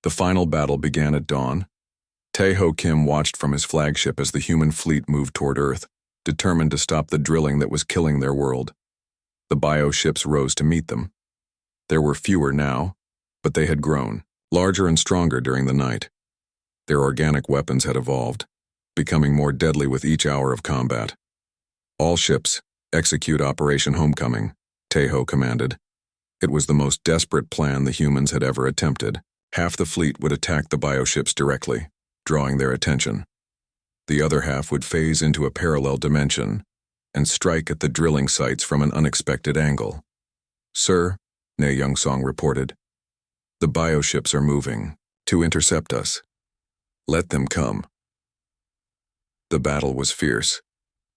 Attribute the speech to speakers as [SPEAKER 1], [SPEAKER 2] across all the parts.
[SPEAKER 1] The final battle began at dawn. Tae-ho Kim watched from his flagship as the human fleet moved toward Earth, determined to stop the drilling that was killing their world. The bioships rose to meet them. There were fewer now, but they had grown, larger and stronger during the night. Their organic weapons had evolved, becoming more deadly with each hour of combat. "All ships, execute Operation Homecoming," Tae-ho commanded. It was the most desperate plan the humans had ever attempted. Half the fleet would attack the bioships directly, drawing their attention. The other half would phase into a parallel dimension and strike at the drilling sites from an unexpected angle. "Sir," Ne Young-song reported, "the bioships are moving to intercept us. Let them come." The battle was fierce.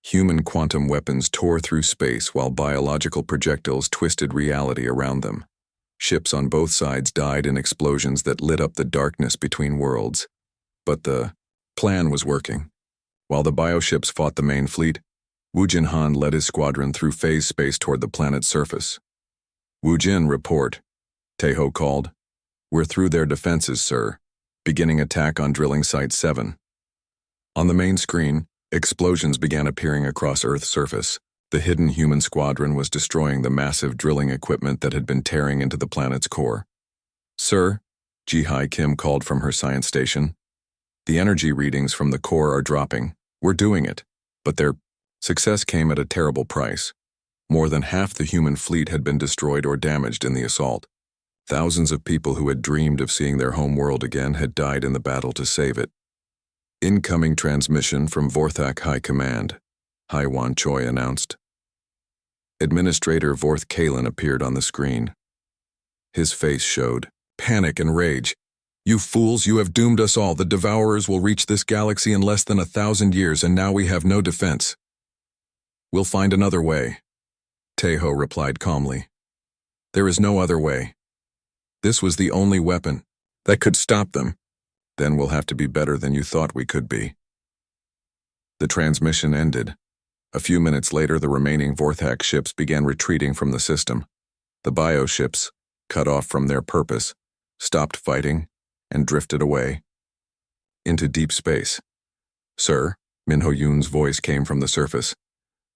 [SPEAKER 1] Human quantum weapons tore through space while biological projectiles twisted reality around them. Ships on both sides died in explosions that lit up the darkness between worlds. But the plan was working. While the bioships fought the main fleet, Wu Jinhan led his squadron through phase space toward the planet's surface. "Wu Jin, report," Tae-ho called. "We're through their defenses, sir. Beginning attack on drilling site 7. On the main screen, explosions began appearing across Earth's surface. The hidden human squadron was destroying the massive drilling equipment that had been tearing into the planet's core. "Sir," Ji-hai Kim called from her science station, "the energy readings from the core are dropping. We're doing it, but their success came at a terrible price. More than half the human fleet had been destroyed or damaged in the assault. Thousands of people who had dreamed of seeing their home world again had died in the battle to save it." "Incoming transmission from Vorthak High Command," Haiwan Choi announced. Administrator Vorth Kalin appeared on the screen. His face showed panic and rage. "You fools, you have doomed us all. The Devourers will reach this galaxy in less than 1,000 years, and now we have no defense." "We'll find another way," Tae-ho replied calmly. "There is no other way. This was the only weapon that could stop them. Then we'll have to be better than you thought we could be." The transmission ended. A few minutes later, the remaining Vorthak ships began retreating from the system. The bioships, cut off from their purpose, stopped fighting and drifted away into deep space. "Sir," Min Ho-yoon's voice came from the surface,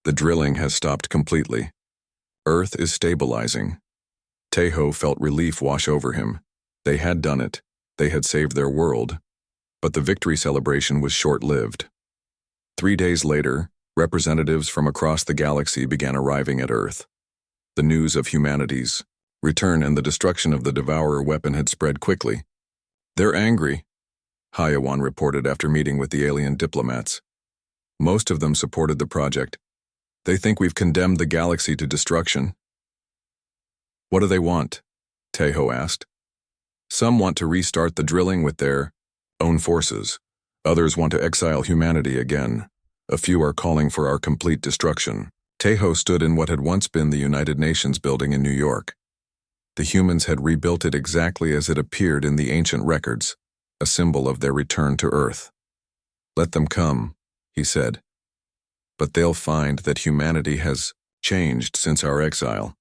[SPEAKER 1] "the drilling has stopped completely. Earth is stabilizing." Tae-ho felt relief wash over him. They had done it. They had saved their world. But the victory celebration was short-lived. 3 days later, representatives from across the galaxy began arriving at Earth. The news of humanity's return and the destruction of the Devourer weapon had spread quickly. "They're angry," Haiwan reported after meeting with the alien diplomats. "Most of them supported the project. They think we've condemned the galaxy to destruction." "What do they want?" Tae-ho asked. "Some want to restart the drilling with their own forces. Others want to exile humanity again. A few are calling for our complete destruction." Tae-ho stood in what had once been the United Nations building in New York. The humans had rebuilt it exactly as it appeared in the ancient records, a symbol of their return to Earth. "Let them come," he said. "But they'll find that humanity has changed since our exile."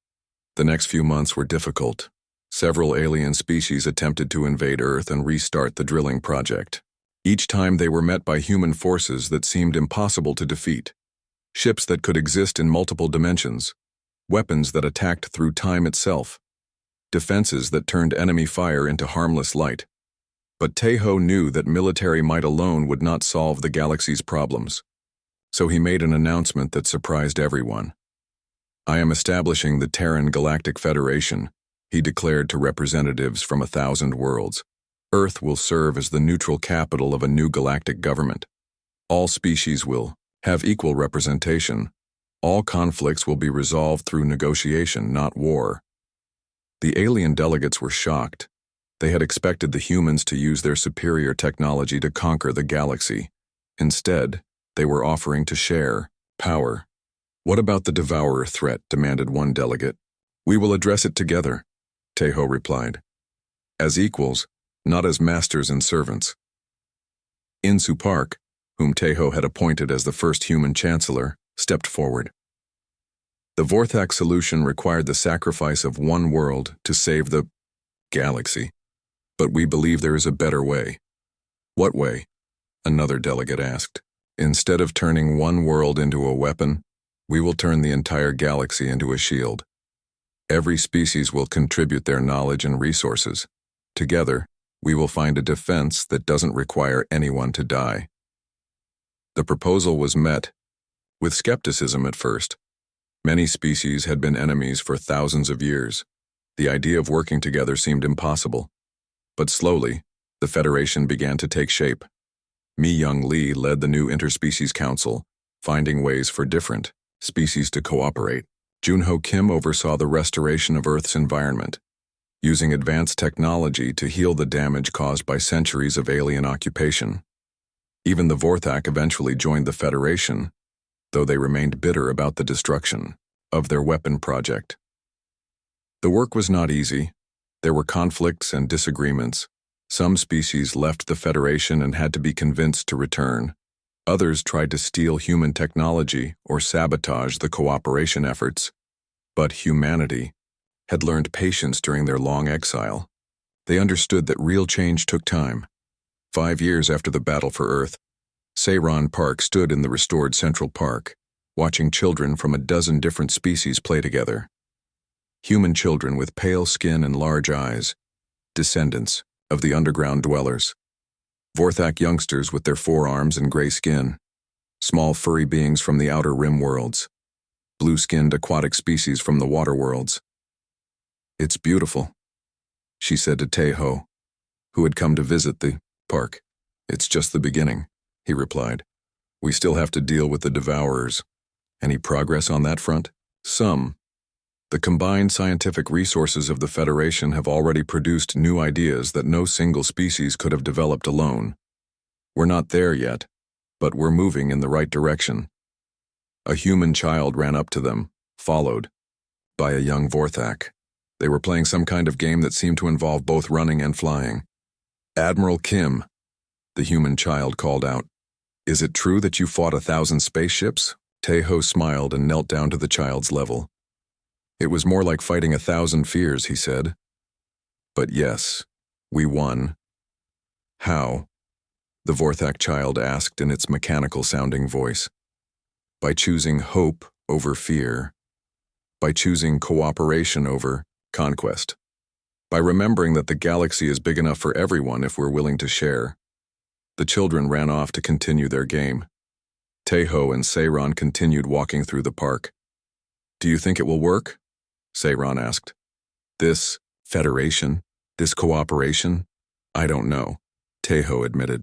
[SPEAKER 1] The next few months were difficult. Several alien species attempted to invade Earth and restart the drilling project. Each time they were met by human forces that seemed impossible to defeat. Ships that could exist in multiple dimensions. Weapons that attacked through time itself. Defenses that turned enemy fire into harmless light. But Tae-ho knew that military might alone would not solve the galaxy's problems. So he made an announcement that surprised everyone. "I am establishing the Terran Galactic Federation," he declared to representatives from 1,000 worlds. "Earth will serve as the neutral capital of a new galactic government. All species will have equal representation. All conflicts will be resolved through negotiation, not war." The alien delegates were shocked. They had expected the humans to use their superior technology to conquer the galaxy. Instead, they were offering to share power. "What about the Devourer threat?" demanded one delegate. "We will address it together," Tae-ho replied. "As equals, not as masters and servants." Insu Park, whom Tae-ho had appointed as the first human chancellor, stepped forward. "The Vorthak solution required the sacrifice of one world to save the galaxy. But we believe there is a better way. What way? Another delegate asked. Instead of turning one world into a weapon, we will turn the entire galaxy into a shield. Every species will contribute their knowledge and resources. Together, we will find a defense that doesn't require anyone to die. The proposal was met with skepticism at first. Many species had been enemies for thousands of years. The idea of working together seemed impossible. But slowly, the Federation began to take shape. Mi-Young Lee led the new Interspecies Council, finding ways for different species to cooperate. Junho Kim oversaw the restoration of Earth's environment, using advanced technology to heal the damage caused by centuries of alien occupation. Even the Vorthak eventually joined the Federation, though they remained bitter about the destruction of their weapon project. The work was not easy. There were conflicts and disagreements. Some species left the Federation and had to be convinced to return. Others tried to steal human technology or sabotage the cooperation efforts. But humanity had learned patience during their long exile. They understood that real change took time. 5 years after the battle for Earth, Seiron Park stood in the restored Central Park, watching children from a dozen different species play together. Human children with pale skin and large eyes, descendants of the underground dwellers. Vorthak youngsters with their 4 arms and gray skin, small furry beings from the outer rim worlds, blue-skinned aquatic species from the water worlds. "It's beautiful," she said to Taeho, who had come to visit the park. "It's just the beginning," he replied. "We still have to deal with the Devourers. Any progress on that front?" "Some. The combined scientific resources of the Federation have already produced new ideas that no single species could have developed alone. We're not there yet, but we're moving in the right direction." A human child ran up to them, followed by a young Vorthak. They were playing some kind of game that seemed to involve both running and flying. "Admiral Kim," the human child called out. "Is it true that you fought 1,000 spaceships?" Taeho smiled and knelt down to the child's level. "It was more like fighting 1,000 fears," he said. "But yes, we won." "How?" the Vorthak child asked in its mechanical-sounding voice. "By choosing hope over fear. By choosing cooperation over conquest. By remembering that the galaxy is big enough for everyone if we're willing to share." The children ran off to continue their game. Taeho and Seiron continued walking through the park. "Do you think it will work?" Seiron asked. "This federation? This cooperation? I don't know," Taeho admitted.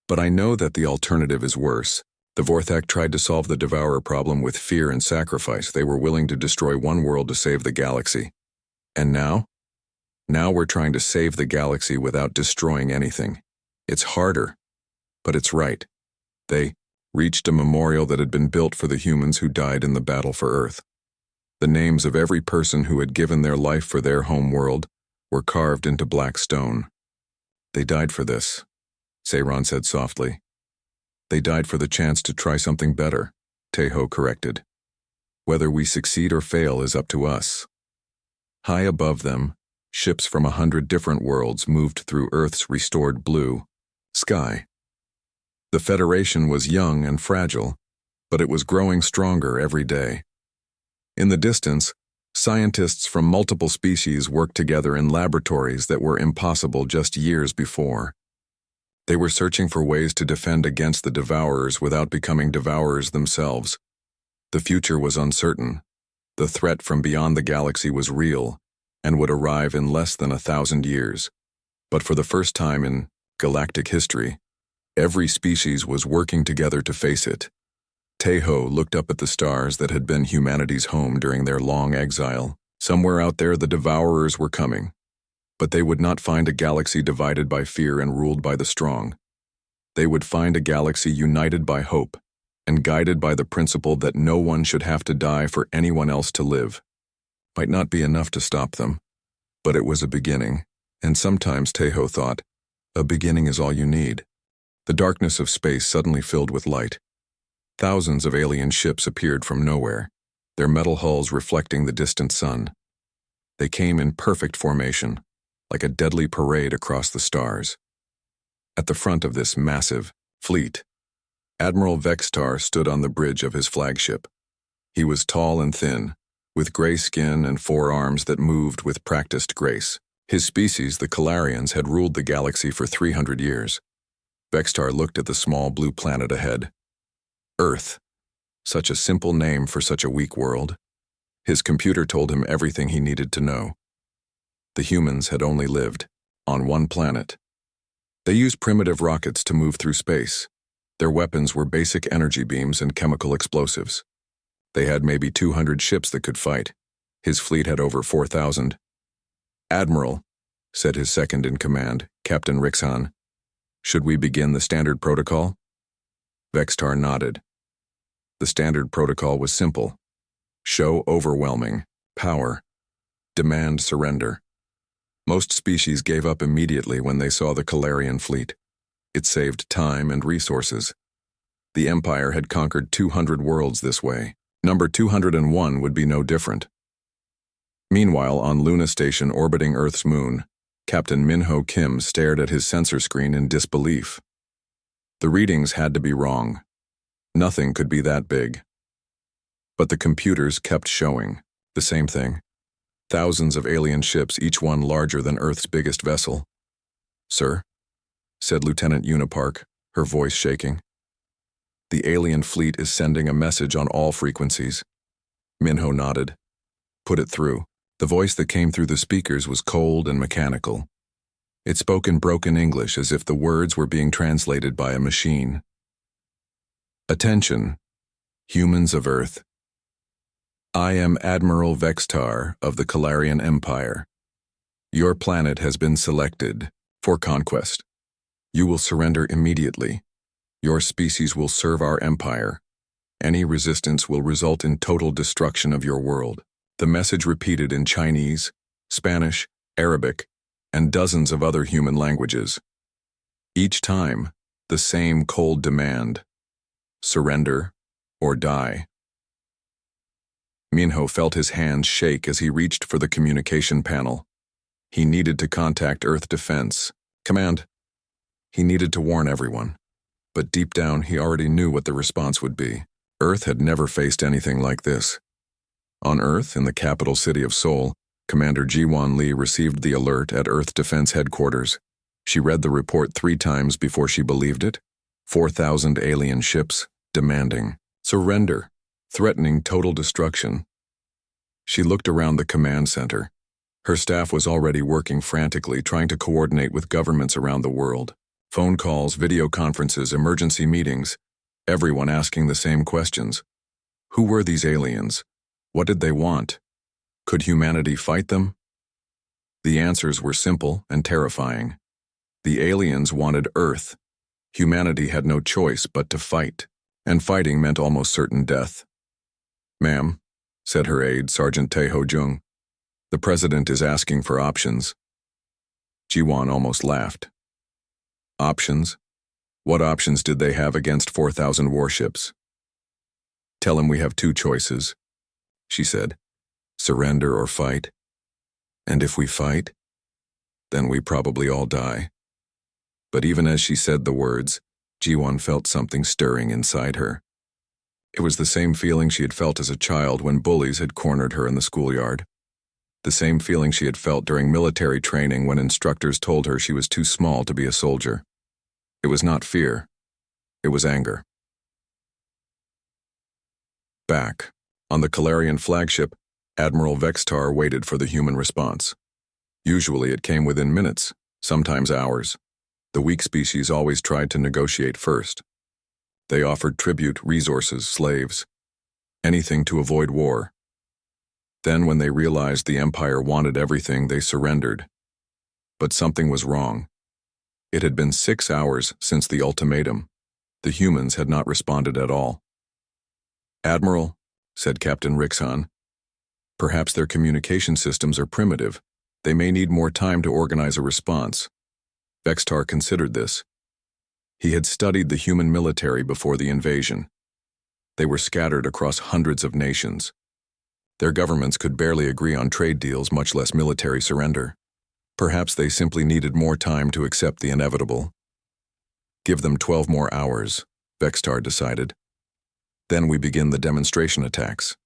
[SPEAKER 1] "But I know that the alternative is worse. The Vorthak tried to solve the Devourer problem with fear and sacrifice. They were willing to destroy one world to save the galaxy. And now? Now we're trying to save the galaxy without destroying anything. It's harder, but it's right." They reached a memorial that had been built for the humans who died in the battle for Earth. The names of every person who had given their life for their home world were carved into black stone. "They died for this," Seiron said softly. "They died for the chance to try something better," Taeho corrected. "Whether we succeed or fail is up to us." High above them, ships from 100 different worlds moved through Earth's restored blue sky. The Federation was young and fragile, but it was growing stronger every day. In the distance, scientists from multiple species worked together in laboratories that were impossible just years before. They were searching for ways to defend against the Devourers without becoming Devourers themselves. The future was uncertain. The threat from beyond the galaxy was real and would arrive in less than 1,000 years. But for the first time in galactic history, every species was working together to face it. Taeho looked up at the stars that had been humanity's home during their long exile. Somewhere out there, the Devourers were coming. But they would not find a galaxy divided by fear and ruled by the strong. They would find a galaxy united by hope and guided by the principle that no one should have to die for anyone else to live. Might not be enough to stop them, but it was a beginning, and sometimes, Taeho thought, a beginning is all you need. The darkness of space suddenly filled with light. Thousands of alien ships appeared from nowhere, their metal hulls reflecting the distant sun. They came in perfect formation, like a deadly parade across the stars. At the front of this massive fleet, Admiral Vextar stood on the bridge of his flagship. He was tall and thin, with gray skin and 4 arms that moved with practiced grace. His species, the Calarians, had ruled the galaxy for 300 years. Vextar looked at the small blue planet ahead. Earth. Such a simple name for such a weak world. His computer told him everything he needed to know. The humans had only lived on one planet. They used primitive rockets to move through space. Their weapons were basic energy beams and chemical explosives. They had maybe 200 ships that could fight. His fleet had over 4,000. "Admiral," said his second-in-command, Captain Rixon, "should we begin the standard protocol?" Vextar nodded. The standard protocol was simple. Show overwhelming power. Demand surrender. Most species gave up immediately when they saw the Calarian fleet. It saved time and resources. The Empire had conquered 200 worlds this way. Number 201 would be no different. Meanwhile, on Luna Station orbiting Earth's moon, Captain Minho Kim stared at his sensor screen in disbelief. The readings had to be wrong. Nothing could be that big. But the computers kept showing the same thing. Thousands of alien ships, each one larger than Earth's biggest vessel. "Sir," said Lieutenant Unipark, her voice shaking. "The alien fleet is sending a message on all frequencies." Minho nodded. "Put it through." The voice that came through the speakers was cold and mechanical. It spoke in broken English as if the words were being translated by a machine. "Attention, humans of Earth. I am Admiral Vextar of the Calarian Empire. Your planet has been selected for conquest. You will surrender immediately. Your species will serve our empire. Any resistance will result in total destruction of your world." The message repeated in Chinese, Spanish, Arabic, and dozens of other human languages. Each time, the same cold demand: surrender or die. Minho felt his hands shake as he reached for the communication panel. He needed to contact Earth Defense Command. He needed to warn everyone. But deep down, he already knew what the response would be. Earth had never faced anything like this. On Earth, in the capital city of Seoul, Commander Ji-won Lee received the alert at Earth Defense Headquarters. She read the report 3 times before she believed it. 4,000 alien ships, demanding surrender, threatening total destruction. She looked around the command center. Her staff was already working frantically, trying to coordinate with governments around the world. Phone calls, video conferences, emergency meetings, everyone asking the same questions. Who were these aliens? What did they want? Could humanity fight them? The answers were simple and terrifying. The aliens wanted Earth. Humanity had no choice but to fight, and fighting meant almost certain death. "Ma'am," said her aide, Sergeant Tae Ho-jung, "the president is asking for options." Ji-won almost laughed. Options? What options did they have against 4,000 warships? "Tell him we have 2 choices," she said. "Surrender or fight. And if we fight, then we probably all die." But even as she said the words, Ji-won felt something stirring inside her. It was the same feeling she had felt as a child when bullies had cornered her in the schoolyard. The same feeling she had felt during military training when instructors told her she was too small to be a soldier. It was not fear. It was anger. Back on the Calarian flagship, Admiral Vextar waited for the human response. Usually it came within minutes, sometimes hours. The weak species always tried to negotiate first. They offered tribute, resources, slaves, anything to avoid war. Then when they realized the Empire wanted everything, they surrendered. But something was wrong. It had been 6 hours since the ultimatum. The humans had not responded at all. "Admiral," said Captain Rixon, "perhaps their communication systems are primitive. They may need more time to organize a response." Vextar considered this. He had studied the human military before the invasion. They were scattered across hundreds of nations. Their governments could barely agree on trade deals, much less military surrender. Perhaps they simply needed more time to accept the inevitable. Give them 12 more hours, Vextar decided. Then we begin the demonstration attacks.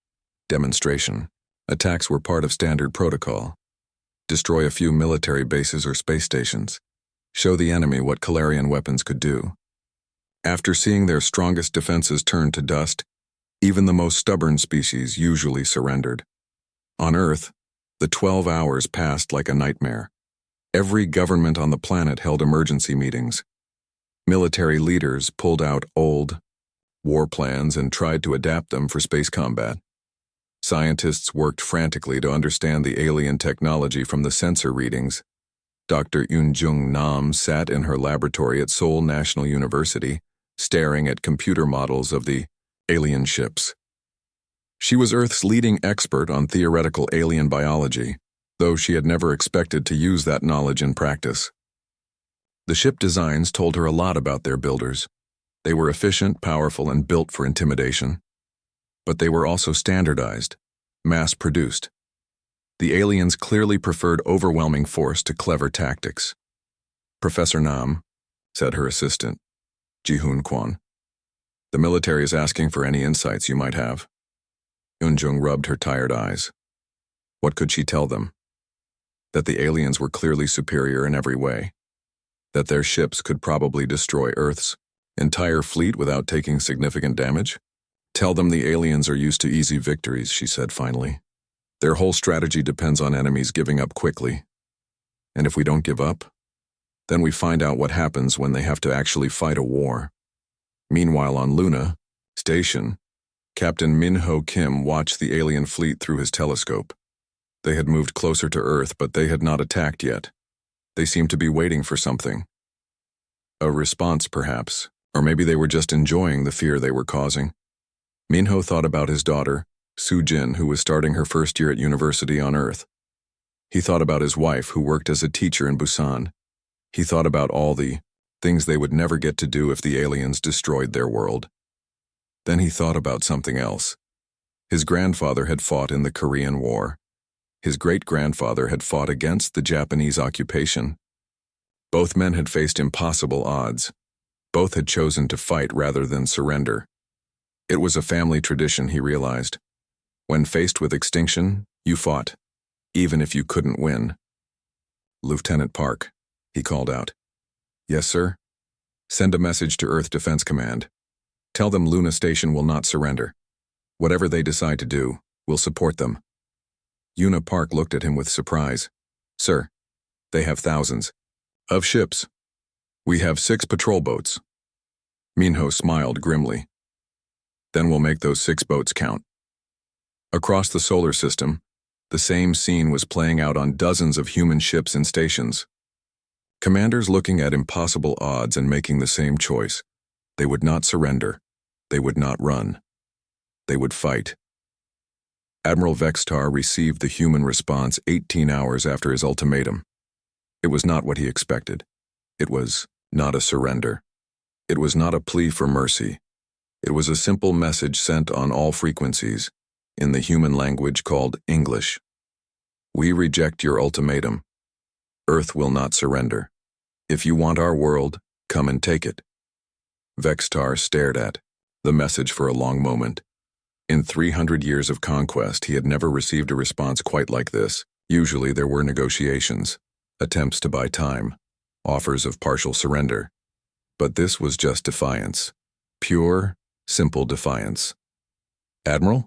[SPEAKER 1] Demonstration. Attacks were part of standard protocol. Destroy a few military bases or space stations. Show the enemy what Calarian weapons could do. After seeing their strongest defenses turn to dust, even the most stubborn species usually surrendered. On Earth, the 12 hours passed like a nightmare. Every government on the planet held emergency meetings. Military leaders pulled out old war plans and tried to adapt them for space combat. Scientists worked frantically to understand the alien technology from the sensor readings. Dr. Eunjung Nam sat in her laboratory at Seoul National University, staring at computer models of the alien ships. She was Earth's leading expert on theoretical alien biology, though she had never expected to use that knowledge in practice. The ship designs told her a lot about their builders. They were efficient, powerful, and built for intimidation. But they were also standardized, mass-produced. The aliens clearly preferred overwhelming force to clever tactics. Professor Nam, said her assistant, Ji-hoon Kwon, the military is asking for any insights you might have. Eunjung rubbed her tired eyes. What could she tell them? That the aliens were clearly superior in every way. That their ships could probably destroy Earth's entire fleet without taking significant damage? Tell them the aliens are used to easy victories, she said finally. Their whole strategy depends on enemies giving up quickly. And if we don't give up, then we find out what happens when they have to actually fight a war. Meanwhile on Luna Station, Captain Min-ho Kim watched the alien fleet through his telescope. They had moved closer to Earth, but they had not attacked yet. They seemed to be waiting for something. A response, perhaps, or maybe they were just enjoying the fear they were causing. Min-ho thought about his daughter, Soo-jin, who was starting her first year at university on Earth. He thought about his wife, who worked as a teacher in Busan. He thought about all the things they would never get to do if the aliens destroyed their world. Then he thought about something else. His grandfather had fought in the Korean War. His great-grandfather had fought against the Japanese occupation. Both men had faced impossible odds. Both had chosen to fight rather than surrender. It was a family tradition, he realized. When faced with extinction, you fought, even if you couldn't win. Lieutenant Park, he called out. Yes, sir? Send a message to Earth Defense Command. Tell them Luna Station will not surrender. Whatever they decide to do, we'll support them. Yuna Park looked at him with surprise. Sir, they have thousands of ships. We have 6 patrol boats. Minho smiled grimly. Then we'll make those 6 boats count. Across the solar system, the same scene was playing out on dozens of human ships and stations. Commanders looking at impossible odds and making the same choice. They would not surrender. They would not run. They would fight. Admiral Vextar received the human response 18 hours after his ultimatum. It was not what he expected. It was not a surrender. It was not a plea for mercy. It was a simple message sent on all frequencies, in the human language called English. We reject your ultimatum. Earth will not surrender. If you want our world, come and take it. Vextar stared at the message for a long moment. In 300 years of conquest, he had never received a response quite like this. Usually there were negotiations, attempts to buy time, offers of partial surrender. But this was just defiance. Pure, simple defiance. Admiral?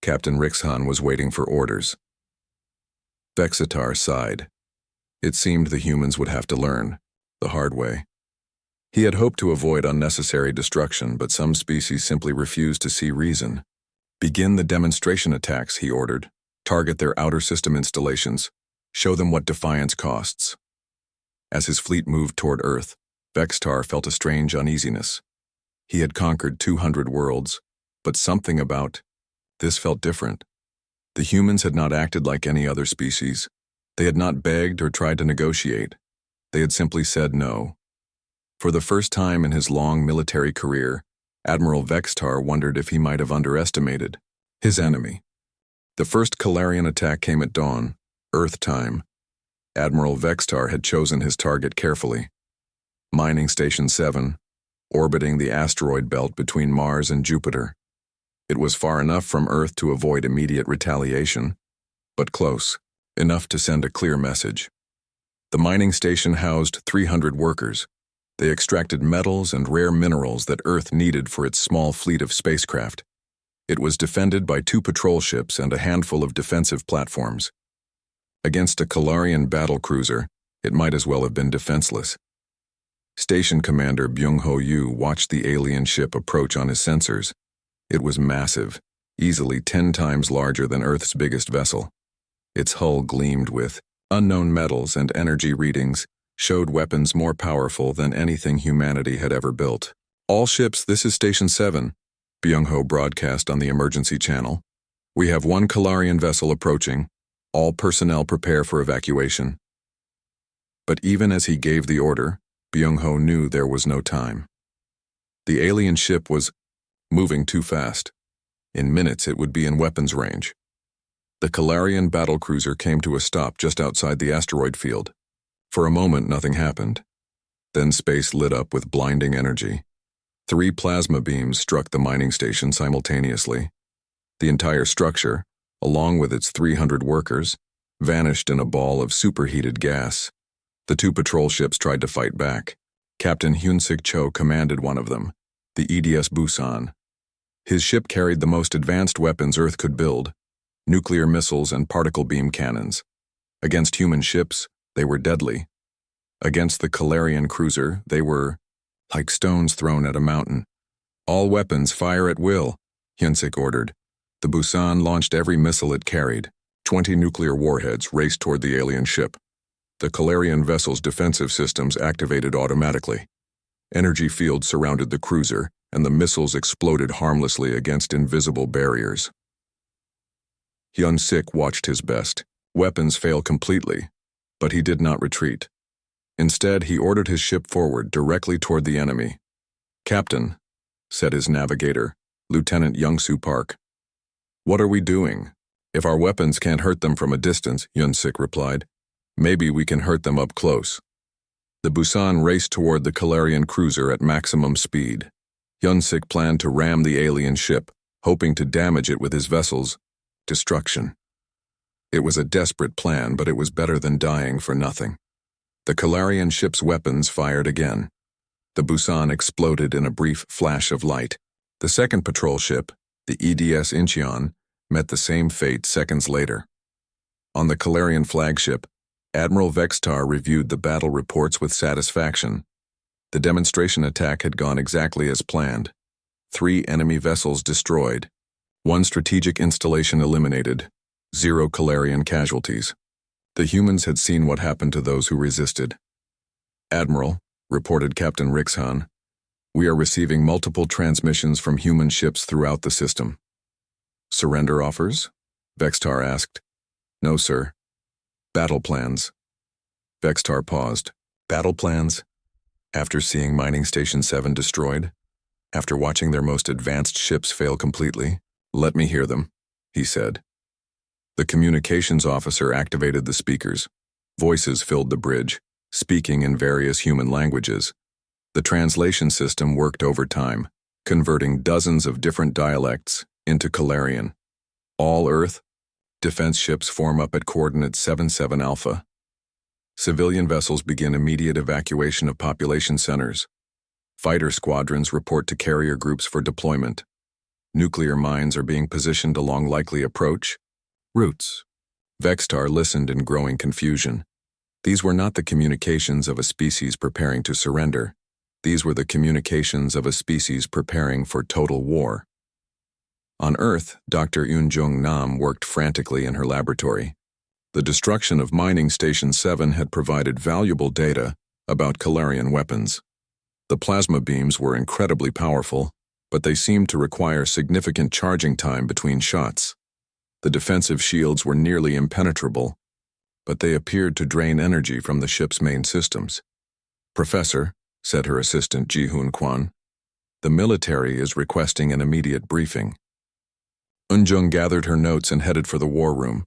[SPEAKER 1] Captain Rixhan was waiting for orders. Vexitar sighed. It seemed the humans would have to learn, the hard way. He had hoped to avoid unnecessary destruction, but some species simply refused to see reason. Begin the demonstration attacks, he ordered. Target their outer system installations. Show them what defiance costs. As his fleet moved toward Earth, Vextar felt a strange uneasiness. He had conquered 200 worlds, but something about this felt different. The humans had not acted like any other species. They had not begged or tried to negotiate. They had simply said no. For the first time in his long military career, Admiral Vextar wondered if he might have underestimated his enemy. The first Calarian attack came at dawn, Earth time. Admiral Vextar had chosen his target carefully. Mining Station 7, orbiting the asteroid belt between Mars and Jupiter. It was far enough from Earth to avoid immediate retaliation, but close enough to send a clear message. The mining station housed 300 workers. They extracted metals and rare minerals that Earth needed for its small fleet of spacecraft. It was defended by 2 patrol ships and a handful of defensive platforms. Against a Kalarian battlecruiser, it might as well have been defenseless. Station Commander Byung-ho Yu watched the alien ship approach on his sensors. It was massive, easily 10 times larger than Earth's biggest vessel. Its hull gleamed with unknown metals, and energy readings showed weapons more powerful than anything humanity had ever built. "All ships, this is Station 7, Byung-ho broadcast on the emergency channel. "We have 1 Kalarian vessel approaching. All personnel prepare for evacuation." But even as he gave the order, Byung-ho knew there was no time. The alien ship was moving too fast. In minutes it would be in weapons range. The Kalarian battlecruiser came to a stop just outside the asteroid field. For a moment nothing happened. Then space lit up with blinding energy. 3 plasma beams struck the mining station simultaneously. The entire structure, along with its 300 workers, vanished in a ball of superheated gas. The 2 patrol ships tried to fight back. Captain Hyun-sik Cho commanded one of them, the EDS Busan. His ship carried the most advanced weapons Earth could build, nuclear missiles and particle beam cannons. Against human ships, they were deadly. Against the Kalarian cruiser, they were like stones thrown at a mountain. "All weapons fire at will," Hyun-sik ordered. The Busan launched every missile it carried. 20 nuclear warheads raced toward the alien ship. The Kalarian vessel's defensive systems activated automatically. Energy fields surrounded the cruiser, and the missiles exploded harmlessly against invisible barriers. Hyun-sik watched his best. Weapons fail completely, but he did not retreat. Instead, he ordered his ship forward directly toward the enemy. "Captain," said his navigator, Lieutenant Young-soo Park. "What are we doing? If our weapons can't hurt them from a distance," Hyun-sik replied, "maybe we can hurt them up close." The Busan raced toward the Kalarian cruiser at maximum speed. Hyun-sik planned to ram the alien ship, hoping to damage it with his vessel's destruction. It was a desperate plan, but it was better than dying for nothing. The Kalarian ship's weapons fired again. The Busan exploded in a brief flash of light. The second patrol ship, the EDS Incheon, met the same fate seconds later. On the Kalarian flagship, Admiral Vextar reviewed the battle reports with satisfaction. The demonstration attack had gone exactly as planned. 3 enemy vessels destroyed, 1 strategic installation eliminated, 0 Kalarian casualties. The humans had seen what happened to those who resisted. "Admiral," reported Captain Rixhan, "we are receiving multiple transmissions from human ships throughout the system." "Surrender offers?" Vextar asked. "No, sir. Battle plans." Vextar paused. "Battle plans? After seeing Mining Station 7 destroyed? After watching their most advanced ships fail completely? Let me hear them," he said. The communications officer activated the speakers. Voices filled the bridge, speaking in various human languages. The translation system worked overtime, converting dozens of different dialects into Kalarian. "All Earth, defense ships form up at coordinate 77 Alpha. Civilian vessels begin immediate evacuation of population centers. Fighter squadrons report to carrier groups for deployment. Nuclear mines are being positioned along likely approach routes." Vextar listened in growing confusion. These were not the communications of a species preparing to surrender. These were the communications of a species preparing for total war. On Earth, Dr. Yoon-jung Nam worked frantically in her laboratory. The destruction of Mining Station 7 had provided valuable data about Kalarian weapons. The plasma beams were incredibly powerful, but they seemed to require significant charging time between shots. The defensive shields were nearly impenetrable, but they appeared to drain energy from the ship's main systems. "Professor," said her assistant Ji-hoon Kwan, "the military is requesting an immediate briefing." Eun-jung gathered her notes and headed for the war room.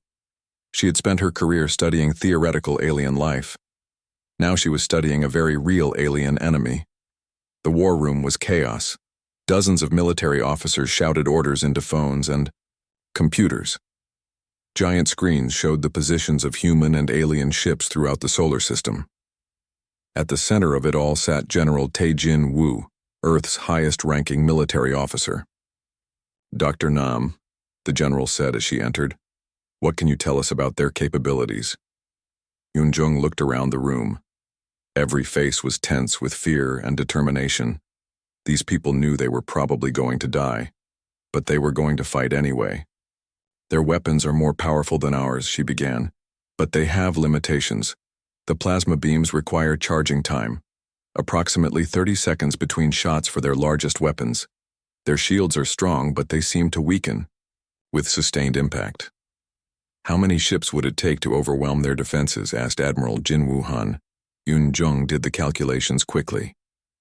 [SPEAKER 1] She had spent her career studying theoretical alien life. Now she was studying a very real alien enemy. The war room was chaos. Dozens of military officers shouted orders into phones and computers. Giant screens showed the positions of human and alien ships throughout the solar system. At the center of it all sat General Tae-Jin Woo, Earth's highest-ranking military officer. "Dr. Nam," the general said as she entered, "what can you tell us about their capabilities?" Yoon-jung looked around the room. Every face was tense with fear and determination. These people knew they were probably going to die, but they were going to fight anyway. "Their weapons are more powerful than ours," she began, "but they have limitations. The plasma beams require charging time, approximately 30 seconds between shots for their largest weapons. Their shields are strong, but they seem to weaken with sustained impact." "How many ships would it take to overwhelm their defenses?" asked Admiral Jin Woo-han. Yoon-jung did the calculations quickly.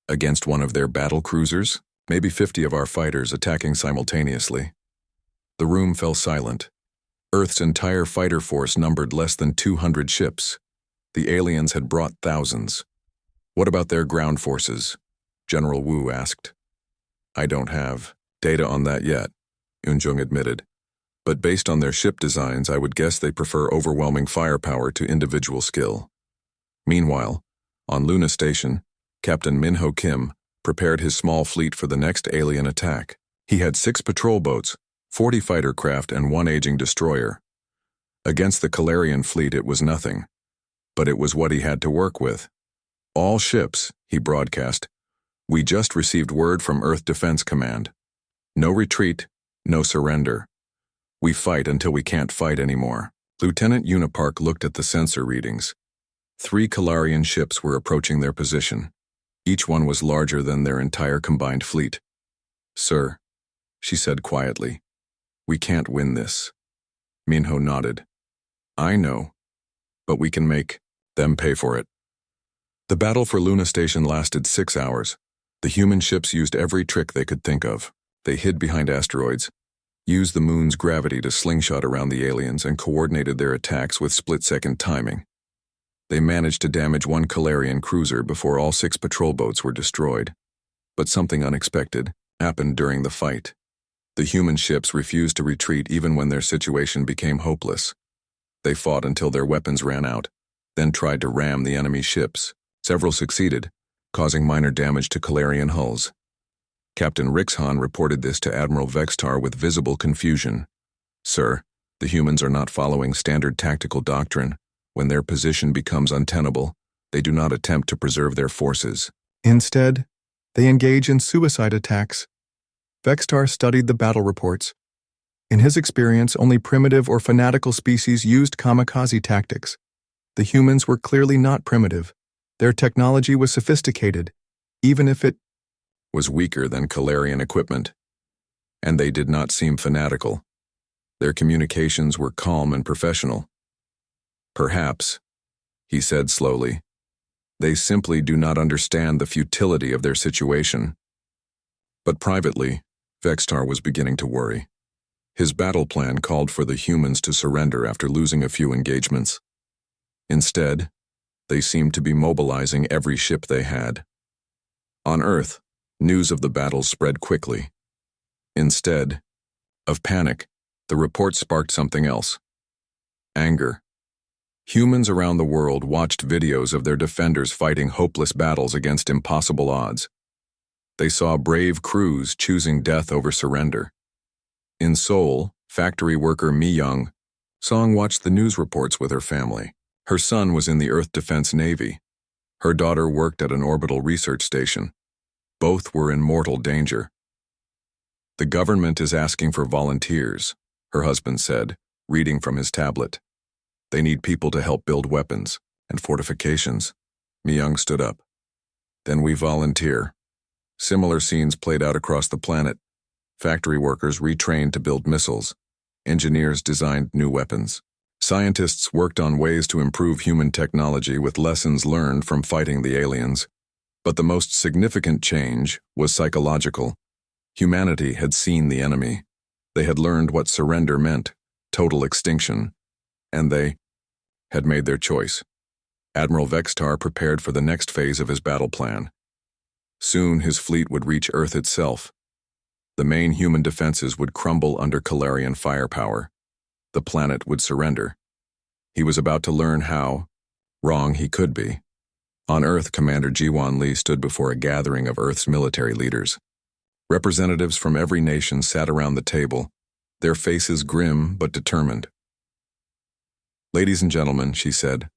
[SPEAKER 1] "Against one of their battle cruisers? Maybe 50 of our fighters attacking simultaneously." The room fell silent. Earth's entire fighter force numbered less than 200 ships. The aliens had brought thousands. "What about their ground forces?" General Wu asked. "I don't have data on that yet," Yoon-jung admitted. "But based on their ship designs, I would guess they prefer overwhelming firepower to individual skill." Meanwhile, on Luna Station, Captain Min-ho Kim prepared his small fleet for the next alien attack. He had 6 patrol boats, 40 fighter craft, and 1 aging destroyer. Against the Calarian fleet it was nothing, but it was what he had to work with. "All ships," he broadcast. "We just received word from Earth Defense Command. No retreat, no surrender. We fight until we can't fight anymore." Lieutenant Unipark looked at the sensor readings. 3 Calarian ships were approaching their position. Each one was larger than their entire combined fleet. "Sir," she said quietly, "we can't win this." Minho nodded. "I know, but we can make them pay for it." The battle for Luna Station lasted 6 hours. The human ships used every trick they could think of. They hid behind asteroids, used the moon's gravity to slingshot around the aliens, and coordinated their attacks with split-second timing. They managed to damage 1 Calarian cruiser before all 6 patrol boats were destroyed. But something unexpected happened during the fight. The human ships refused to retreat even when their situation became hopeless. They fought until their weapons ran out, then tried to ram the enemy ships. Several succeeded, causing minor damage to Calarian hulls. Captain Rixhan reported this to Admiral Vextar with visible confusion. "Sir, the humans are not following standard tactical doctrine. When their position becomes untenable, they do not attempt to preserve their forces. Instead, they engage in suicide attacks." Vextar studied the battle reports. In his experience, only primitive or fanatical species used kamikaze tactics. The humans were clearly not primitive. Their technology was sophisticated, even if it was weaker than Calarian equipment. And they did not seem fanatical. Their communications were calm and professional. "Perhaps," he said slowly, "they simply do not understand the futility of their situation." But privately, Vextar was beginning to worry. His battle plan called for the humans to surrender after losing a few engagements. Instead, they seemed to be mobilizing every ship they had. On Earth, news of the battle spread quickly. Instead of panic, the report sparked something else: anger. Humans around the world watched videos of their defenders fighting hopeless battles against impossible odds. They saw brave crews choosing death over surrender. In Seoul, factory worker Mi Young-song watched the news reports with her family. Her son was in the Earth Defense Navy. Her daughter worked at an orbital research station. Both were in mortal danger. "The government is asking for volunteers," her husband said, reading from his tablet. "They need people to help build weapons and fortifications." Mi-young stood up. "Then we volunteer." Similar scenes played out across the planet. Factory workers retrained to build missiles. Engineers designed new weapons. Scientists worked on ways to improve human technology with lessons learned from fighting the aliens. But the most significant change was psychological. Humanity had seen the enemy. They had learned what surrender meant: total extinction. and they had made their choice. Admiral Vextar prepared for the next phase of his battle plan. Soon his fleet would reach Earth itself. The main human defenses would crumble under Calarian firepower. The planet would surrender. He was about to learn how wrong he could be. On Earth, Commander Jiwan Lee stood before a gathering of Earth's military leaders. Representatives from every nation sat around the table, their faces grim but determined. "Ladies and gentlemen," she said,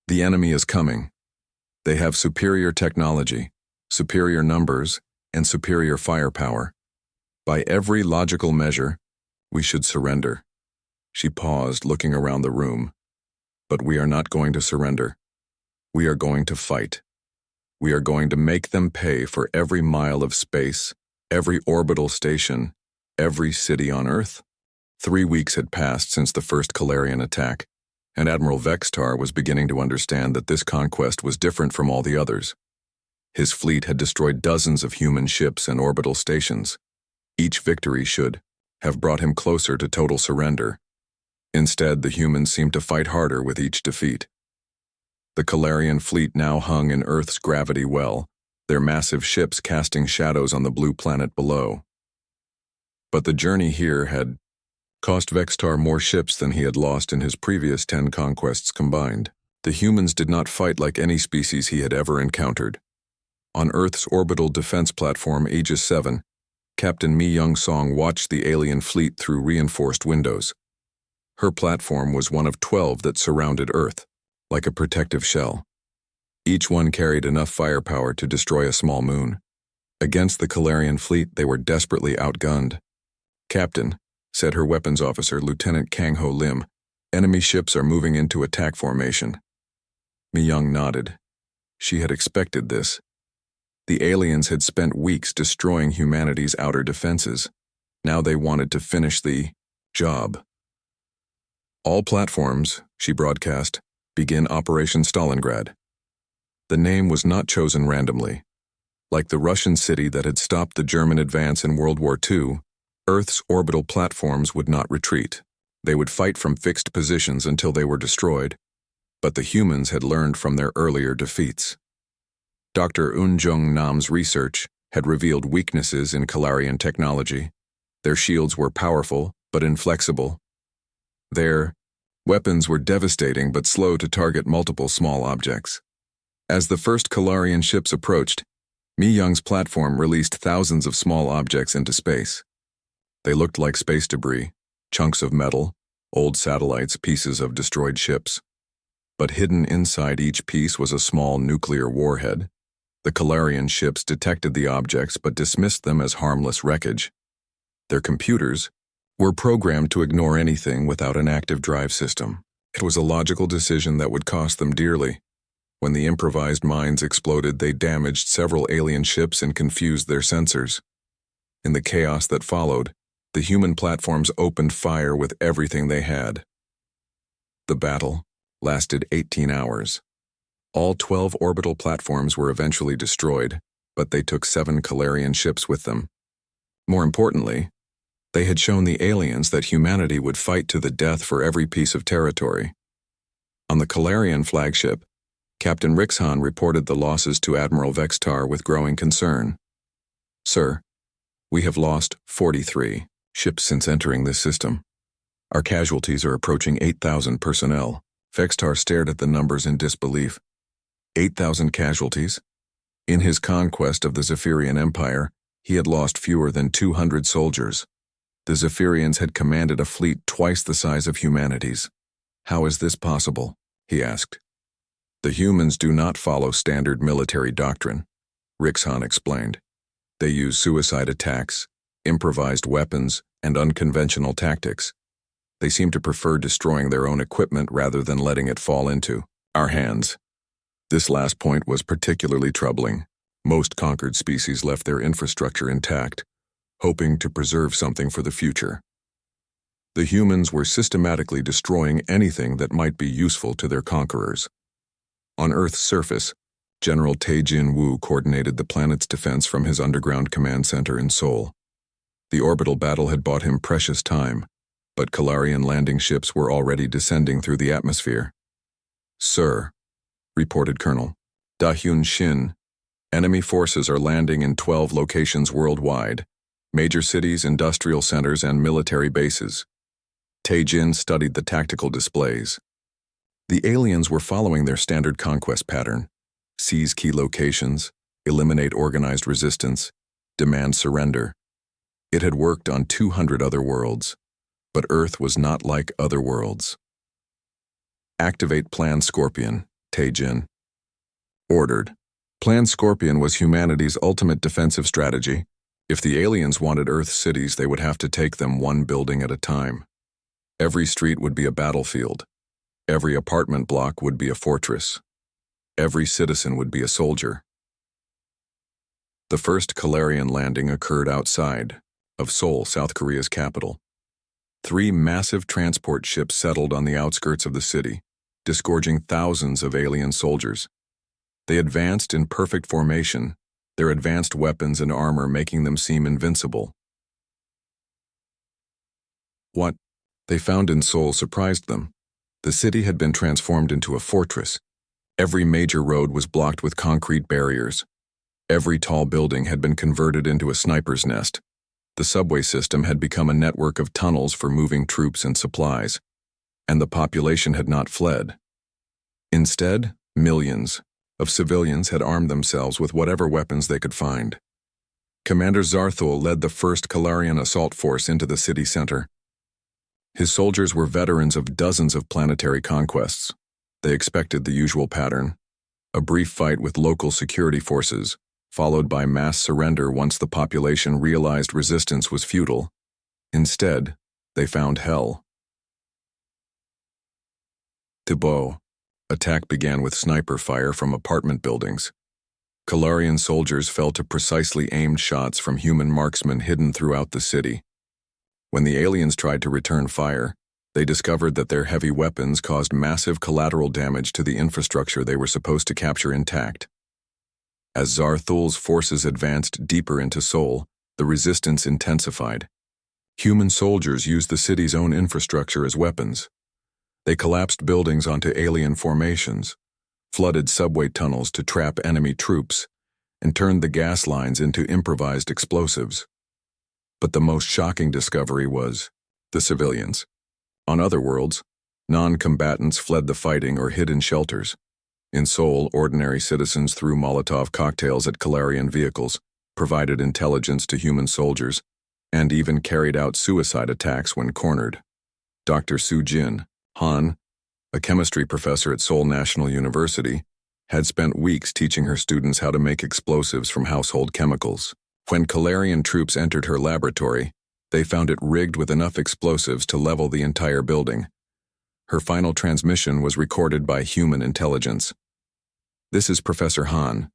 [SPEAKER 1] "the enemy is coming. They have superior technology, superior numbers, and superior firepower. By every logical measure, we should surrender." She paused, looking around the room. "But we are not going to surrender. We are going to fight. We are going to make them pay for every mile of space, every orbital station, every city on Earth." 3 weeks had passed since the first Calarian attack, and Admiral Vextar was beginning to understand that this conquest was different from all the others. His fleet had destroyed dozens of human ships and orbital stations. Each victory should have brought him closer to total surrender. Instead, the humans seemed to fight harder with each defeat. The Calarian fleet now hung in Earth's gravity well, their massive ships casting shadows on the blue planet below. But the journey here had cost Vextar more ships than he had lost in his previous 10 conquests combined. The humans did not fight like any species he had ever encountered. On Earth's orbital defense platform Aegis 7, Captain Mi Young-song watched the alien fleet through reinforced windows. Her platform was one of 12 that surrounded Earth, like a protective shell. Each one carried enough firepower to destroy a small moon. Against the Calarian fleet, they were desperately outgunned. "Captain," said her weapons officer, Lieutenant Kang Ho Lim, "enemy ships are moving into attack formation." Mi Young nodded. She had expected this. The aliens had spent weeks destroying humanity's outer defenses. Now they wanted to finish the job. "All platforms," she broadcast, "begin Operation Stalingrad." The name was not chosen randomly. Like the Russian city that had stopped the German advance in World War II, Earth's orbital platforms would not retreat. They would fight from fixed positions until they were destroyed. But the humans had learned from their earlier defeats. Dr. Eun Jung Nam's research had revealed weaknesses in Calarian technology. Their shields were powerful, but inflexible. Their weapons were devastating but slow to target multiple small objects. As the first Calarian ships approached, Mi Young's platform released thousands of small objects into space. They looked like space debris, chunks of metal, old satellites, pieces of destroyed ships. But hidden inside each piece was a small nuclear warhead. The Calarian ships detected the objects but dismissed them as harmless wreckage. Their computers were programmed to ignore anything without an active drive system. It was a logical decision that would cost them dearly. When the improvised mines exploded, they damaged several alien ships and confused their sensors. In the chaos that followed, the human platforms opened fire with everything they had. The battle lasted 18 hours. All 12 orbital platforms were eventually destroyed, but they took 7 Calarian ships with them. More importantly, they had shown the aliens that humanity would fight to the death for every piece of territory. On the Calarian flagship, Captain Rixhan reported the losses to Admiral Vextar with growing concern. "Sir, we have lost 43 ships since entering this system. Our casualties are approaching 8,000 personnel." Vextar stared at the numbers in disbelief. 8,000 casualties? In his conquest of the Zephyrian Empire, he had lost fewer than 200 soldiers. The Zephyrians had commanded a fleet twice the size of humanity's. "How is this possible?" he asked. "The humans do not follow standard military doctrine," Rixhan explained. "They use suicide attacks, improvised weapons, and unconventional tactics. They seem to prefer destroying their own equipment rather than letting it fall into our hands." This last point was particularly troubling. Most conquered species left their infrastructure intact, hoping to preserve something for the future. The humans were systematically destroying anything that might be useful to their conquerors. On Earth's surface, General Tae Jin-woo coordinated the planet's defense from his underground command center in Seoul. The orbital battle had bought him precious time, but Kalarian landing ships were already descending through the atmosphere. "Sir," reported Colonel Da-Hyun Shin, "enemy forces are landing in 12 locations worldwide, major cities, industrial centers, and military bases." Tae-jin studied the tactical displays. The aliens were following their standard conquest pattern: seize key locations, eliminate organized resistance, demand surrender. It had worked on 200 other worlds, but Earth was not like other worlds. "Activate Plan Scorpion," Tae-jin ordered. Plan Scorpion was humanity's ultimate defensive strategy. If the aliens wanted Earth's cities, they would have to take them one building at a time. Every street would be a battlefield. Every apartment block would be a fortress. Every citizen would be a soldier. The first Kalarian landing occurred outside of Seoul, South Korea's capital. 3 massive transport ships settled on the outskirts of the city, disgorging thousands of alien soldiers. They advanced in perfect formation, their advanced weapons and armor making them seem invincible. What they found in Seoul surprised them. The city had been transformed into a fortress. Every major road was blocked with concrete barriers. Every tall building had been converted into a sniper's nest. The subway system had become a network of tunnels for moving troops and supplies, and the population had not fled. Instead, millions of civilians had armed themselves with whatever weapons they could find. Commander Zarthul led the first Kalarian assault force into the city center. His soldiers were veterans of dozens of planetary conquests. They expected the usual pattern: a brief fight with local security forces, followed by mass surrender once the population realized resistance was futile. Instead, they found hell. Thibaut. Attack began with sniper fire from apartment buildings. Kalarian soldiers fell to precisely aimed shots from human marksmen hidden throughout the city. When the aliens tried to return fire, they discovered that their heavy weapons caused massive collateral damage to the infrastructure they were supposed to capture intact. As Zarthul's forces advanced deeper into Seoul, the resistance intensified. Human soldiers used the city's own infrastructure as weapons. They collapsed buildings onto alien formations, flooded subway tunnels to trap enemy troops, and turned the gas lines into improvised explosives. But the most shocking discovery was the civilians. On other worlds, non-combatants fled the fighting or hid in shelters. In Seoul, ordinary citizens threw Molotov cocktails at Kalarian vehicles, provided intelligence to human soldiers, and even carried out suicide attacks when cornered. Dr. Soo-jin Han, a chemistry professor at Seoul National University, had spent weeks teaching her students how to make explosives from household chemicals. When Kalarian troops entered her laboratory, they found it rigged with enough explosives to level the entire building. Her final transmission was recorded by human intelligence. "This is Professor Han.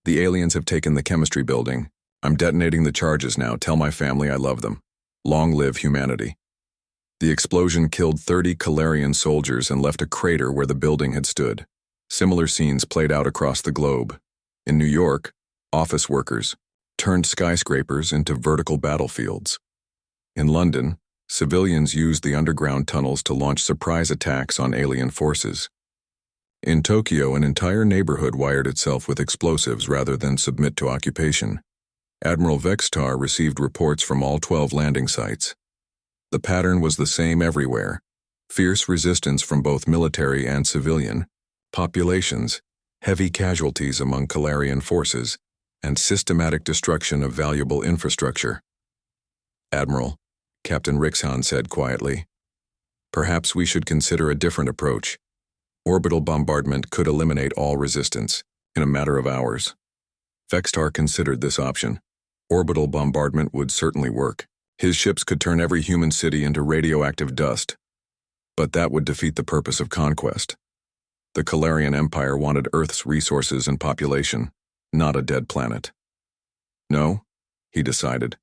[SPEAKER 1] The aliens have taken the chemistry building. I'm detonating the charges now. Tell my family I love them. Long live humanity." The explosion killed 30 Kalarian soldiers and left a crater where the building had stood. Similar scenes played out across the globe. In New York, office workers turned skyscrapers into vertical battlefields. In London, civilians used the underground tunnels to launch surprise attacks on alien forces. In Tokyo, an entire neighborhood wired itself with explosives rather than submit to occupation. Admiral Vextar received reports from all 12 landing sites. The pattern was the same everywhere: fierce resistance from both military and civilian populations, heavy casualties among Kalarian forces, and systematic destruction of valuable infrastructure. "Admiral," Captain Rixhan said quietly, "perhaps we should consider a different approach. Orbital bombardment could eliminate all resistance in a matter of hours." Vextar considered this option. Orbital bombardment would certainly work. His ships could turn every human city into radioactive dust, but that would defeat the purpose of conquest. The Kalarian Empire wanted Earth's resources and population, not a dead planet. "No," he decided.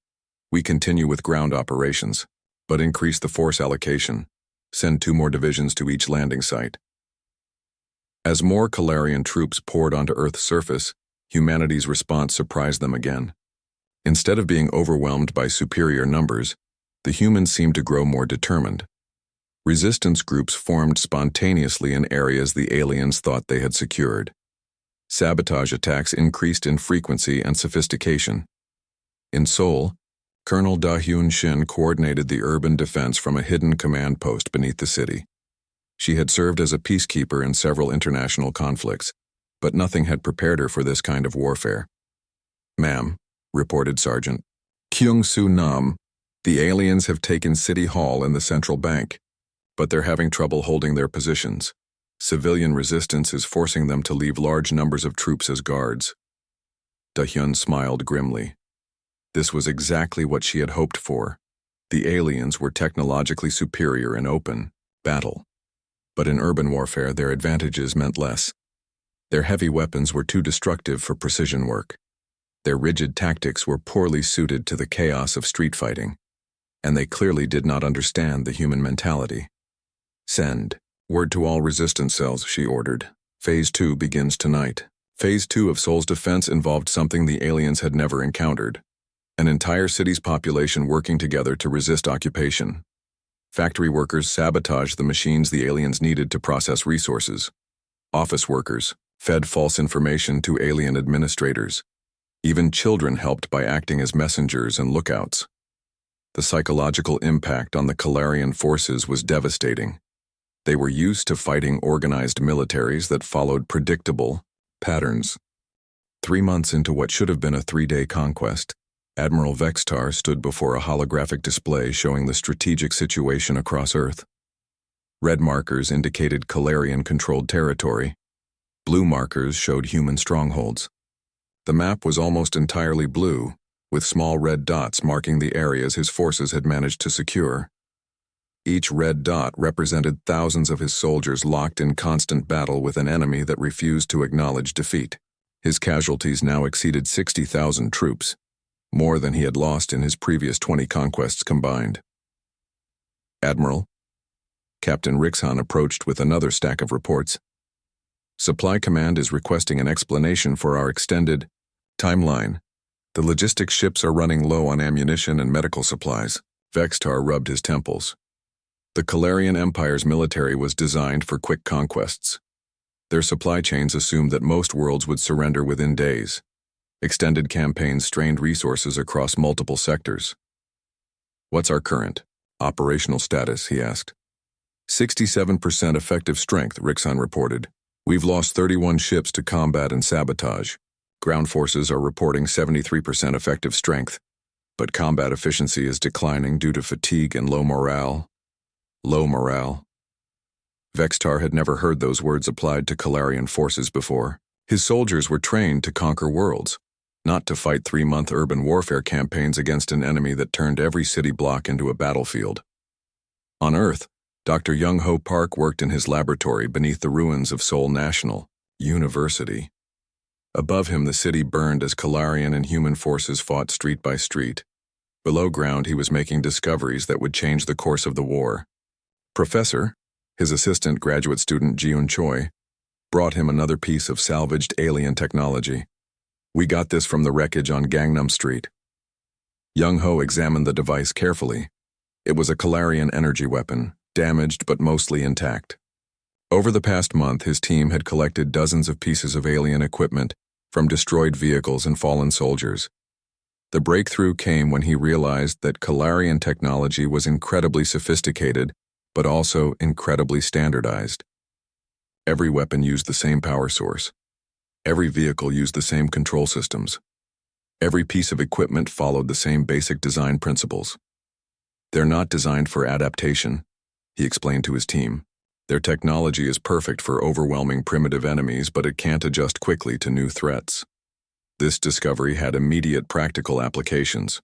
[SPEAKER 1] "We continue with ground operations, but increase the force allocation. Send 2 more divisions to each landing site." As more Kalarian troops poured onto Earth's surface, humanity's response surprised them again. Instead of being overwhelmed by superior numbers, The humans seemed to grow more determined. Resistance groups formed spontaneously in areas the aliens thought they had secured. Sabotage attacks increased in frequency and sophistication. In Seoul, Colonel Da-Hyun Shin coordinated the urban defense from a hidden command post beneath the city. She had served as a peacekeeper in several international conflicts, but nothing had prepared her for this kind of warfare. "Ma'am," reported Sergeant Kyung-Soo Nam, "the aliens have taken City Hall and the central bank, but they're having trouble holding their positions. Civilian resistance is forcing them to leave large numbers of troops as guards." Da-Hyun smiled grimly. This was exactly what she had hoped for. The aliens were technologically superior in open battle. But in urban warfare, their advantages meant less. Their heavy weapons were too destructive for precision work. Their rigid tactics were poorly suited to the chaos of street fighting, and they clearly did not understand the human mentality. "Send word to all resistance cells," she ordered. "Phase 2 begins tonight." Phase 2 of Seoul's defense involved something the aliens had never encountered: an entire city's population working together to resist occupation. Factory workers sabotaged the machines the aliens needed to process resources. Office workers fed false information to alien administrators. Even children helped by acting as messengers and lookouts. The psychological impact on the Kalarian forces was devastating. They were used to fighting organized militaries that followed predictable patterns. 3 months into what should have been a 3-day conquest, Admiral Vextar stood before a holographic display showing the strategic situation across Earth. Red markers indicated Kalarian-controlled territory. Blue markers showed human strongholds. The map was almost entirely blue, with small red dots marking the areas his forces had managed to secure. Each red dot represented thousands of his soldiers locked in constant battle with an enemy that refused to acknowledge defeat. His casualties now exceeded 60,000 troops, more than he had lost in his previous 20 conquests combined. "Admiral," Captain Rixon approached with another stack of reports. "Supply Command is requesting an explanation for our extended timeline. The logistics ships are running low on ammunition and medical supplies." Vextar rubbed his temples. The Kalarian Empire's military was designed for quick conquests. Their supply chains assumed that most worlds would surrender within days. Extended campaigns strained resources across multiple sectors. "What's our current operational status?" he asked. 67% effective strength, Rixon reported. "We've lost 31 ships to combat and sabotage. Ground forces are reporting 73% effective strength, but combat efficiency is declining due to fatigue and low morale." Low morale. Vextar had never heard those words applied to Kalarian forces before. His soldiers were trained to conquer worlds, not to fight 3-month urban warfare campaigns against an enemy that turned every city block into a battlefield. On Earth, Dr. Young-Ho Park worked in his laboratory beneath the ruins of Seoul National University. Above him, the city burned as Kalarian and human forces fought street by street. Below ground, he was making discoveries that would change the course of the war. Professor, his assistant graduate student Jiun Choi, brought him another piece of salvaged alien technology. "We got this from the wreckage on Gangnam Street." Young-Ho examined the device carefully. It was a Kalarian energy weapon, damaged but mostly intact. Over the past month, his team had collected dozens of pieces of alien equipment from destroyed vehicles and fallen soldiers. The breakthrough came when he realized that Kalarian technology was incredibly sophisticated, but also incredibly standardized. Every weapon used the same power source. Every vehicle used the same control systems. Every piece of equipment followed the same basic design principles. "They're not designed for adaptation," he explained to his team. "Their technology is perfect for overwhelming primitive enemies, but it can't adjust quickly to new threats." This discovery had immediate practical applications.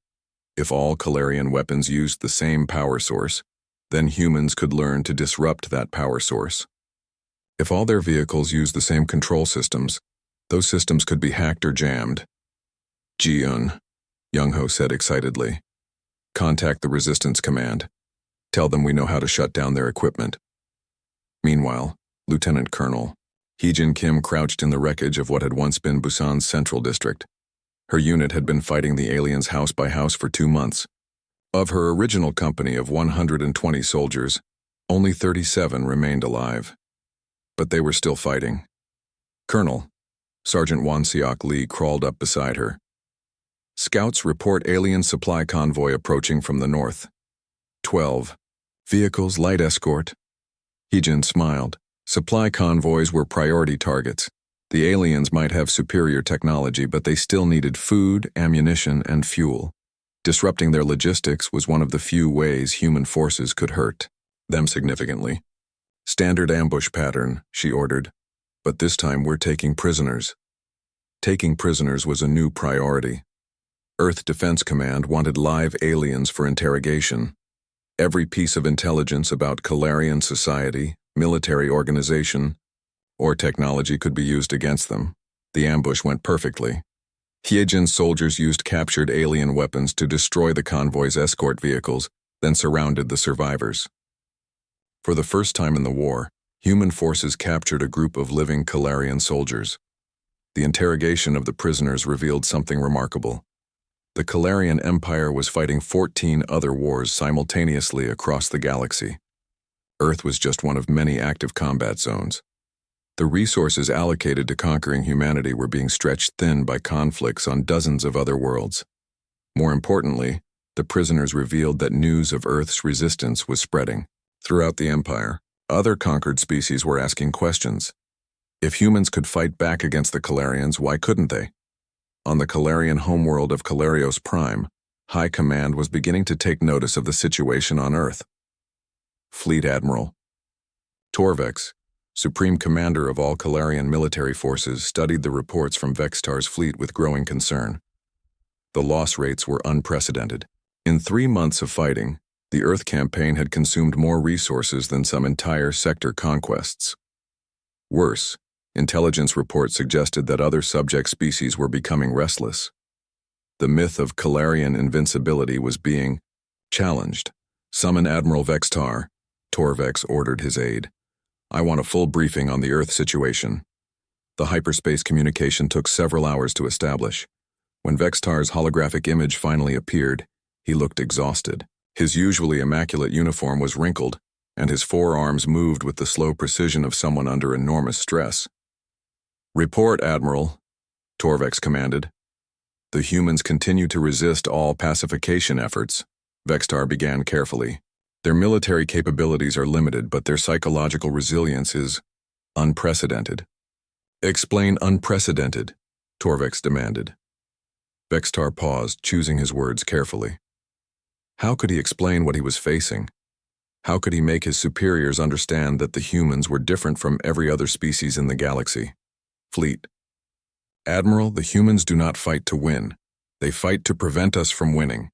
[SPEAKER 1] If all Kalarian weapons used the same power source, then humans could learn to disrupt that power source. If all their vehicles used the same control systems, those systems could be hacked or jammed. "Jiun," Young-Ho said excitedly. "Contact the Resistance Command. Tell them we know how to shut down their equipment." Meanwhile, Lieutenant Colonel Hee-Jin Kim crouched in the wreckage of what had once been Busan's central district. Her unit had been fighting the aliens house by house for 2 months. Of her original company of 120 soldiers, only 37 remained alive. But they were still fighting. Colonel, Sergeant Wanseok Lee crawled up beside her. Scouts report alien supply convoy approaching from the north. 12. Vehicles light escort. Heejin smiled. Supply convoys were priority targets. The aliens might have superior technology, but they still needed food, ammunition, and fuel. Disrupting their logistics was one of the few ways human forces could hurt them significantly. Standard ambush pattern, she ordered. But this time we're taking prisoners. Taking prisoners was a new priority. Earth Defense Command wanted live aliens for interrogation. Every piece of intelligence about Calarian society, military organization, or technology could be used against them. The ambush went perfectly. Hyejin's soldiers used captured alien weapons to destroy the convoy's escort vehicles, then surrounded the survivors. For the first time in the war, human forces captured a group of living Calarian soldiers. The interrogation of the prisoners revealed something remarkable. The Calarian Empire was fighting 14 other wars simultaneously across the galaxy. Earth was just one of many active combat zones. The resources allocated to conquering humanity were being stretched thin by conflicts on dozens of other worlds. More importantly, the prisoners revealed that news of Earth's resistance was spreading. Throughout the Empire, other conquered species were asking questions. If humans could fight back against the Calarians, why couldn't they? On the Calarian homeworld of Calarios Prime, High Command was beginning to take notice of the situation on Earth. Fleet Admiral Torvex, Supreme Commander of all Calarian military forces, studied the reports from Vextar's fleet with growing concern. The loss rates were unprecedented. In 3 months of fighting, the Earth campaign had consumed more resources than some entire sector conquests. Worse, intelligence reports suggested that other subject species were becoming restless. The myth of Calarian invincibility was being challenged. Summon Admiral Vextar, Torvex ordered his aide. I want a full briefing on the Earth situation. The hyperspace communication took several hours to establish. When Vextar's holographic image finally appeared, he looked exhausted. His usually immaculate uniform was wrinkled, and his forearms moved with the slow precision of someone under enormous stress. Report, Admiral, Torvex commanded. The humans continue to resist all pacification efforts, Vextar began carefully. Their military capabilities are limited, but their psychological resilience is unprecedented. Explain unprecedented, Torvex demanded. Vextar paused, choosing his words carefully. How could he explain what he was facing? How could he make his superiors understand that the humans were different from every other species in the galaxy? Fleet. Admiral, the humans do not fight to win. They fight to prevent us from winning.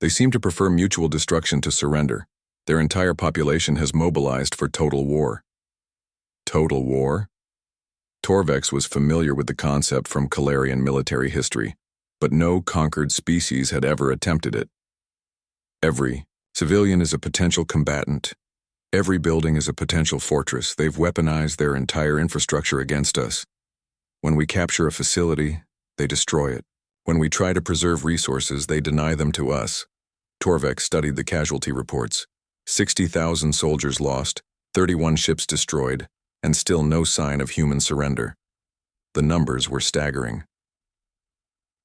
[SPEAKER 1] They seem to prefer mutual destruction to surrender. Their entire population has mobilized for total war. Total war? Torvex was familiar with the concept from Calarian military history, but no conquered species had ever attempted it. Every civilian is a potential combatant. Every building is a potential fortress. They've weaponized their entire infrastructure against us. When we capture a facility, they destroy it. When we try to preserve resources, they deny them to us. Torvex studied the casualty reports. 60,000 soldiers lost, 31 ships destroyed, and still no sign of human surrender. The numbers were staggering.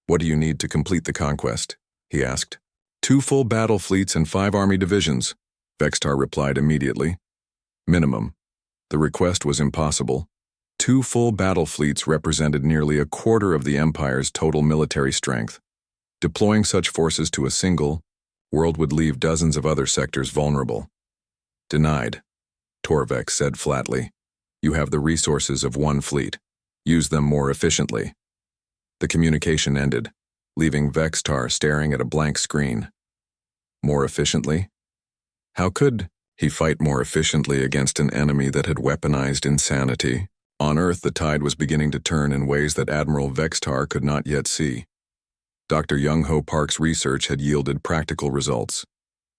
[SPEAKER 1] What do you need to complete the conquest? He asked. 2 full battle fleets and 5 army divisions, Vextar replied immediately. Minimum. The request was impossible. 2 full battle fleets represented nearly a quarter of the Empire's total military strength. Deploying such forces to a single world would leave dozens of other sectors vulnerable. Denied, Torvex said flatly. You have the resources of 1 fleet. Use them more efficiently. The communication ended, leaving Vextar staring at a blank screen. More efficiently? How could he fight more efficiently against an enemy that had weaponized insanity? On Earth, the tide was beginning to turn in ways that Admiral Vextar could not yet see. Dr. Young-Ho Park's research had yielded practical results.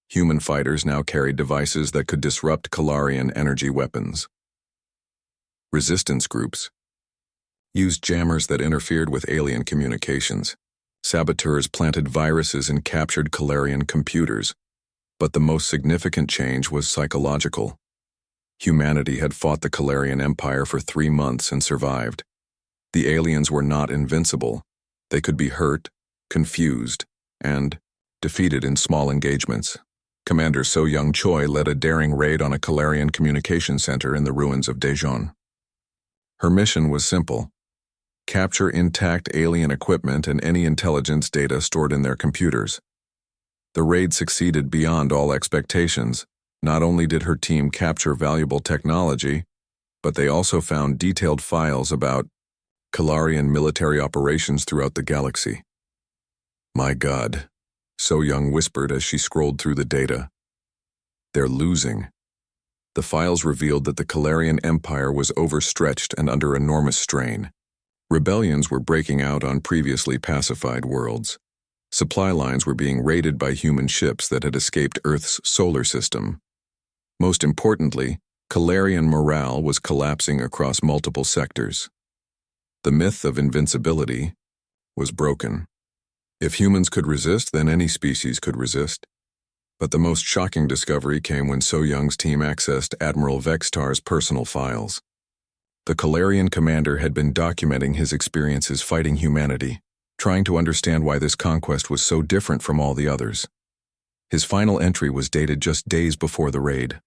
[SPEAKER 1] Human fighters now carried devices that could disrupt Calarian energy weapons. Resistance groups used jammers that interfered with alien communications. Saboteurs planted viruses and captured Calarian computers, but the most significant change was psychological. Humanity had fought the Calarian Empire for 3 months and survived. The aliens were not invincible. They could be hurt, confused, and defeated in small engagements. Commander So Young Choi led a daring raid on a Calarian communication center in the ruins of Daejeon. Her mission was simple: capture intact alien equipment and any intelligence data stored in their computers. The raid succeeded beyond all expectations. Not only did her team capture valuable technology, but they also found detailed files about Calarian military operations throughout the galaxy. "My God," So Young whispered as she scrolled through the data. "They're losing." The files revealed that the Calarian Empire was overstretched and under enormous strain. Rebellions were breaking out on previously pacified worlds. Supply lines were being raided by human ships that had escaped Earth's solar system. Most importantly, Calarian morale was collapsing across multiple sectors. The myth of invincibility was broken. If humans could resist, then any species could resist. But the most shocking discovery came when So Young's team accessed Admiral Vextar's personal files. The Calarian commander had been documenting his experiences fighting humanity, trying to understand why this conquest was so different from all the others. His final entry was dated just days before the raid.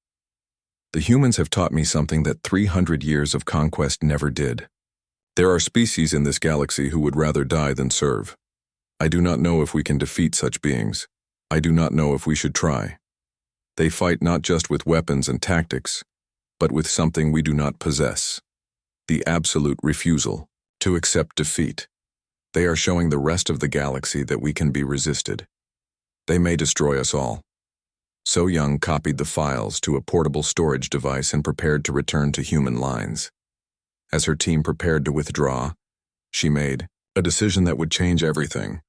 [SPEAKER 1] "The humans have taught me something that 300 years of conquest never did. There are species in this galaxy who would rather die than serve. I do not know if we can defeat such beings. I do not know if we should try. They fight not just with weapons and tactics, but with something we do not possess: the absolute refusal to accept defeat. They are showing the rest of the galaxy that we can be resisted. They may destroy us all." So Young copied the files to a portable storage device and prepared to return to human lines. As her team prepared to withdraw, she made a decision that would change everything.